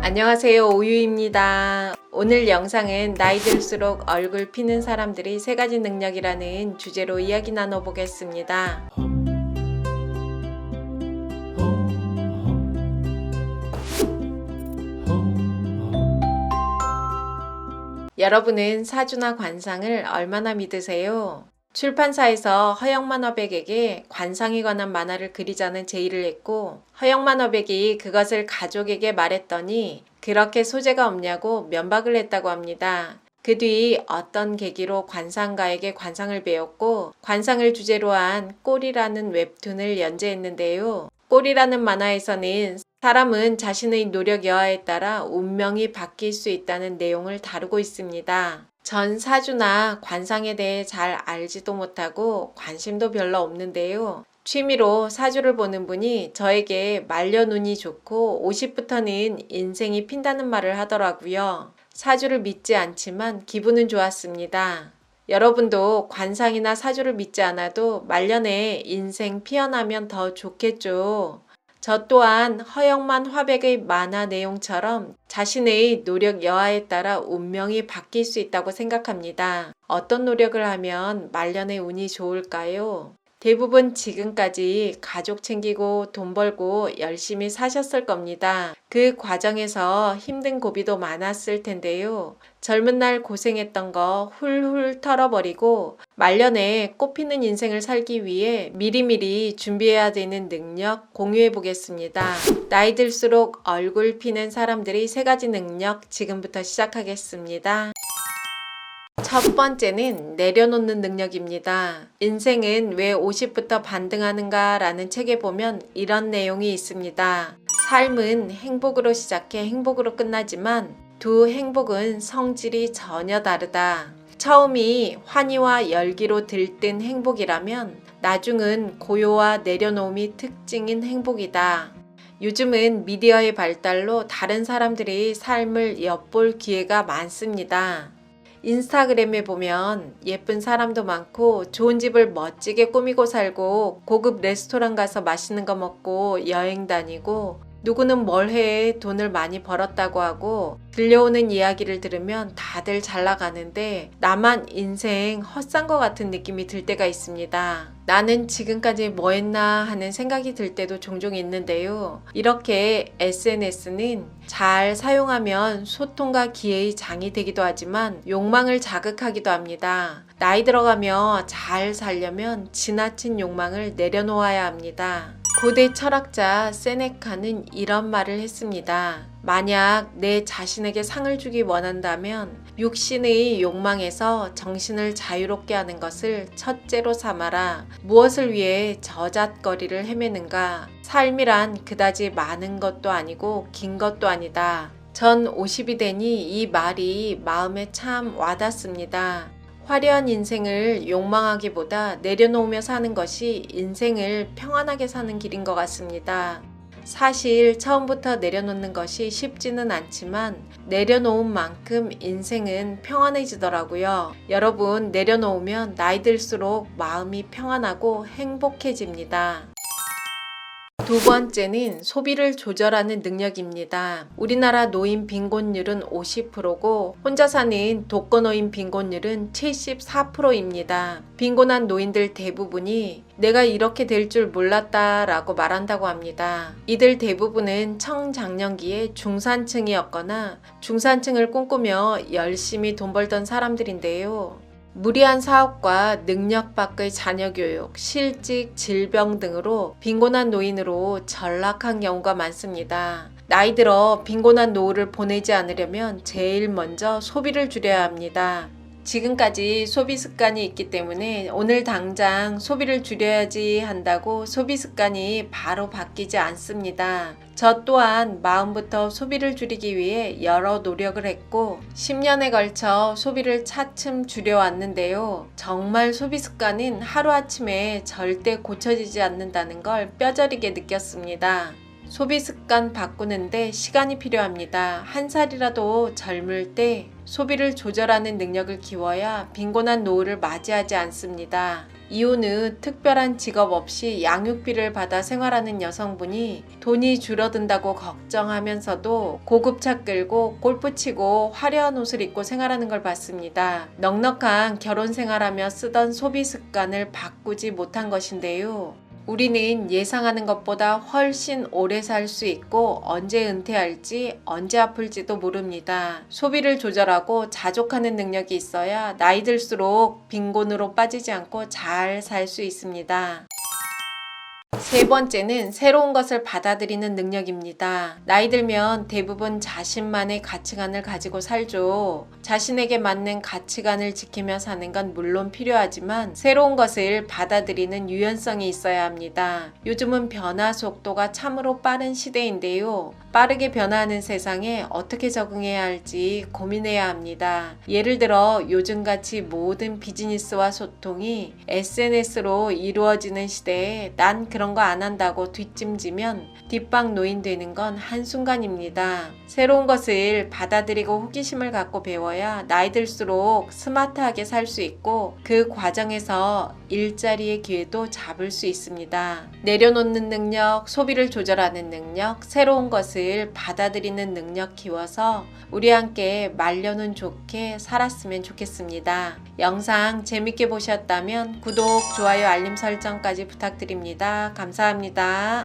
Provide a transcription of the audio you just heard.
안녕하세요, 오유입니다. 오늘 영상은 나이 들수록 얼굴 피는 사람들이 3가지 능력이라는 주제로 이야기 나눠보겠습니다. 여러분은 사주나 관상을 얼마나 믿으세요? 출판사에서 허영만화백에게 관상에 관한 만화를 그리자는 제의를 했고, 허영만화백이 그것을 가족에게 말했더니 그렇게 소재가 없냐고 면박을 했다고 합니다. 그 뒤 어떤 계기로 관상가에게 관상을 배웠고, 관상을 주제로 한 꼴이라는 웹툰을 연재했는데요. 꼴이라는 만화에서는 사람은 자신의 노력 여하에 따라 운명이 바뀔 수 있다는 내용을 다루고 있습니다. 전 사주나 관상에 대해 잘 알지도 못하고 관심도 별로 없는데요. 취미로 사주를 보는 분이 저에게 말년운이 좋고 50부터는 인생이 핀다는 말을 하더라고요. 사주를 믿지 않지만 기분은 좋았습니다. 여러분도 관상이나 사주를 믿지 않아도 말년에 인생 피어나면 더 좋겠죠. 저 또한 허영만 화백의 만화 내용처럼 자신의 노력 여하에 따라 운명이 바뀔 수 있다고 생각합니다. 어떤 노력을 하면 말년에 운이 좋을까요? 대부분 지금까지 가족 챙기고 돈 벌고 열심히 사셨을 겁니다. 그 과정에서 힘든 고비도 많았을 텐데요. 젊은 날 고생했던 거 훌훌 털어버리고 말년에 꽃피는 인생을 살기 위해 미리미리 준비해야 되는 능력 공유해 보겠습니다. 나이 들수록 얼굴 피는 사람들의 3가지 능력 지금부터 시작하겠습니다. 첫 번째는 내려놓는 능력입니다. 인생은 왜 50부터 반등하는가 라는 책에 보면 이런 내용이 있습니다. 삶은 행복으로 시작해 행복으로 끝나지만 두 행복은 성질이 전혀 다르다. 처음이 환희와 열기로 들뜬 행복이라면 나중은 고요와 내려놓음이 특징인 행복이다. 요즘은 미디어의 발달로 다른 사람들의 삶을 엿볼 기회가 많습니다. 인스타그램에 보면 예쁜 사람도 많고 좋은 집을 멋지게 꾸미고 살고 고급 레스토랑 가서 맛있는 거 먹고 여행 다니고 누구는 뭘 해 돈을 많이 벌었다고 하고 들려오는 이야기를 들으면 다들 잘 나가는데 나만 인생 헛산 것 같은 느낌이 들 때가 있습니다. 나는 지금까지 뭐 했나 하는 생각이 들 때도 종종 있는데요. 이렇게 SNS는 잘 사용하면 소통과 기회의 장이 되기도 하지만 욕망을 자극하기도 합니다. 나이 들어가며 잘 살려면 지나친 욕망을 내려놓아야 합니다. 고대 철학자 세네카는 이런 말을 했습니다. 만약 내 자신에게 상을 주기 원한다면 육신의 욕망에서 정신을 자유롭게 하는 것을 첫째로 삼아라. 무엇을 위해 저잣거리를 헤매는가? 삶이란 그다지 많은 것도 아니고 긴 것도 아니다. 전 50이 되니 이 말이 마음에 참 와닿습니다. 화려한 인생을 욕망하기보다 내려놓으며 사는 것이 인생을 평안하게 사는 길인 것 같습니다. 사실 처음부터 내려놓는 것이 쉽지는 않지만 내려놓은 만큼 인생은 평안해지더라고요. 여러분 내려놓으면 나이 들수록 마음이 평안하고 행복해집니다. 두 번째는 소비를 조절하는 능력입니다. 우리나라 노인 빈곤율은 50%고 혼자 사는 독거노인 빈곤율은 74%입니다. 빈곤한 노인들 대부분이 내가 이렇게 될 줄 몰랐다 라고 말한다고 합니다. 이들 대부분은 청장년기에 중산층이었거나 중산층을 꿈꾸며 열심히 돈 벌던 사람들인데요. 무리한 사업과 능력 밖의 자녀 교육, 실직, 질병 등으로 빈곤한 노인으로 전락한 경우가 많습니다. 나이 들어 빈곤한 노후를 보내지 않으려면 제일 먼저 소비를 줄여야 합니다. 지금까지 소비 습관이 있기 때문에 오늘 당장 소비를 줄여야지 한다고 소비 습관이 바로 바뀌지 않습니다. 저 또한 마음부터 소비를 줄이기 위해 여러 노력을 했고 10년에 걸쳐 소비를 차츰 줄여왔는데요. 정말 소비 습관은 하루아침에 절대 고쳐지지 않는다는 걸 뼈저리게 느꼈습니다. 소비 습관 바꾸는데 시간이 필요합니다. 한 살이라도 젊을 때 소비를 조절하는 능력을 키워야 빈곤한 노후를 맞이하지 않습니다. 이혼 후 특별한 직업 없이 양육비를 받아 생활하는 여성분이 돈이 줄어든다고 걱정하면서도 고급차 끌고 골프 치고 화려한 옷을 입고 생활하는 걸 봤습니다. 넉넉한 결혼 생활하며 쓰던 소비 습관을 바꾸지 못한 것인데요. 우리는 예상하는 것보다 훨씬 오래 살 수 있고 언제 은퇴할지 언제 아플지도 모릅니다. 소비를 조절하고 자족하는 능력이 있어야 나이 들수록 빈곤으로 빠지지 않고 잘 살 수 있습니다. 세 번째는 새로운 것을 받아들이는 능력입니다. 나이 들면 대부분 자신만의 가치관을 가지고 살죠. 자신에게 맞는 가치관을 지키며 사는 건 물론 필요하지만 새로운 것을 받아들이는 유연성이 있어야 합니다. 요즘은 변화 속도가 참으로 빠른 시대인데요. 빠르게 변화하는 세상에 어떻게 적응해야 할지 고민해야 합니다. 예를 들어 요즘같이 모든 비즈니스와 소통이 SNS로 이루어지는 시대에 난 그런 거 안 한다고 뒷짐지면 뒷방 노인 되는 건 한순간입니다. 새로운 것을 받아들이고 호기심을 갖고 배워야 나이 들수록 스마트하게 살 수 있고 그 과정에서 일자리의 기회도 잡을 수 있습니다. 내려놓는 능력, 소비를 조절하는 능력, 새로운 것을 받아들이는 능력 키워서 우리 함께 말년은 좋게 살았으면 좋겠습니다. 영상 재밌게 보셨다면 구독, 좋아요, 알림 설정까지 부탁드립니다. 감사합니다.